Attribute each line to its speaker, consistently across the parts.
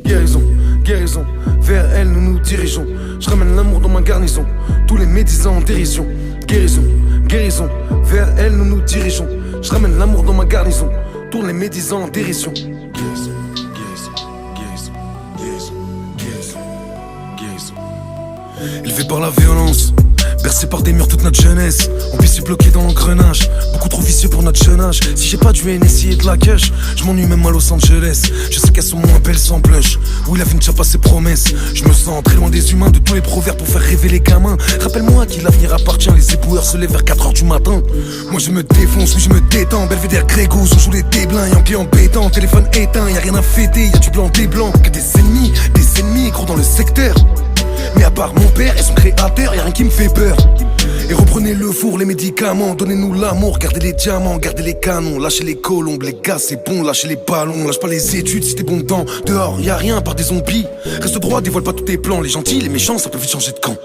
Speaker 1: Guérison, guérison, vers elle nous nous dirigeons. Je ramène l'amour dans ma garnison, tous les médisants en dérision. Guérison, guérison, vers elle nous nous dirigeons. Je ramène l'amour dans ma garnison, tous les médisants en dérision. Guérison, guérison, guérison, guérison, guérison, guérison. Élevé par la violence, bercé par des murs toute notre jeunesse. On puisse s'y bloquer dans l'engrenage, beaucoup trop vicieux pour notre jeune âge. Si j'ai pas du NSI et de la cash, je m'ennuie même à Los Angeles. Je sais qu'elles sont moins belles sans blush. Oui, la vie ne tient pas ses promesses. Je me sens très loin des humains, de tous les proverbes pour faire rêver les gamins. Rappelle-moi à qui l'avenir appartient, les éboueurs se lèvent vers 4h du matin. Moi je me défonce, oui je me détends. Belvédère Grégos, on joue les déblins. Y'a un pied embêtant, téléphone éteint, y'a rien à fêter. Y'a du blanc, des blancs, que des ennemis gros dans le secteur. Mais à part mon père et son créateur, y'a rien qui me fait peur. Et reprenez le four, les médicaments, donnez-nous l'amour, gardez les diamants, gardez les canons, lâchez les colombes, les gars c'est bon, lâchez les ballons, lâche pas les études si t'es bon dedans. Dehors y'a rien par des zombies, reste droit, dévoile pas tous tes plans, les gentils, les méchants, ça peut vite changer de camp.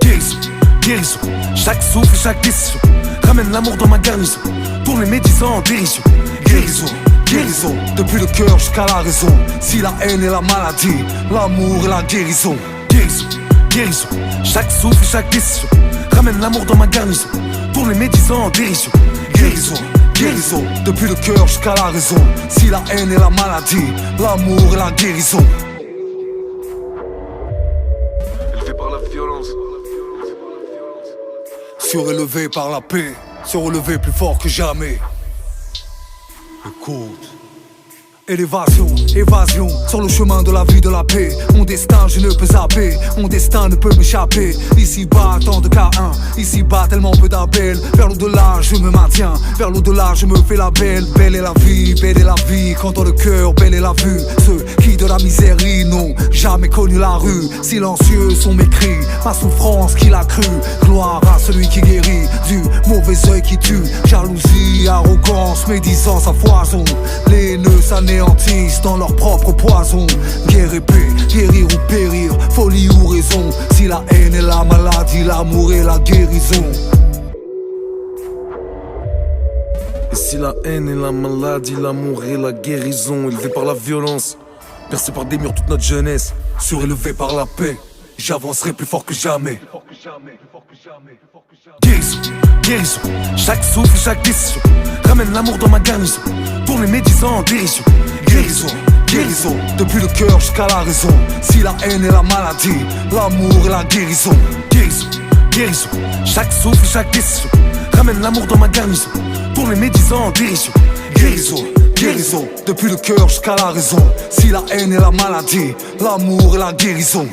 Speaker 1: Guérison, guérison, chaque souffle, chaque décision, ramène l'amour dans ma garnison, tourne les médisants en dérision. Guérison, guérison, depuis le cœur jusqu'à la raison, si la haine est la maladie, l'amour est la guérison. Guérison, guérison, chaque souffle, chaque décision, ramène l'amour dans ma garnison, tourne les médisants en dérision. Guérison, guérison, depuis le cœur jusqu'à la raison, si la haine est la maladie, l'amour est la guérison. Élevé par la violence, surélevé par la paix, se relever plus fort que jamais. Écoute. Et l'évasion, évasion, sur le chemin de la vie, de la paix. Mon destin je ne peux zapper, mon destin ne peut m'échapper. Ici-bas tant de K1, ici-bas tellement peu d'appels. Vers l'au-delà je me maintiens, vers l'au-delà je me fais la belle. Belle est la vie, quand dans le cœur belle est la vue. Ceux qui de la misérie n'ont jamais connu la rue. Silencieux sont mes cris, ma souffrance qui l'a cru. Gloire à celui qui guérit du mauvais œil qui tue. Jalousie, arrogance, médisance à foison. Les nœuds s'anéantissent dans leur propre poison. Guerre et paix, guérir ou périr, folie ou raison. Si la haine est la maladie, l'amour est la guérison. Et si la haine est la maladie, l'amour est la guérison. Élevé par la violence, percé par des murs toute notre jeunesse, surélevé par la paix, j'avancerai plus fort que jamais. Guérison, guérison, chaque souffle, chaque décision, ramène l'amour dans ma garnison, tourne les médisants en dérision. Guérison, guérison, depuis le cœur jusqu'à la raison, si la haine est la maladie, l'amour est la guérison. Guérison, guérison, chaque souffle, chaque décision, ramène l'amour dans ma garnison, tourne les médisants en dérision. Guérison, guérison, depuis le cœur jusqu'à la raison, si la haine est la maladie, l'amour est la guérison.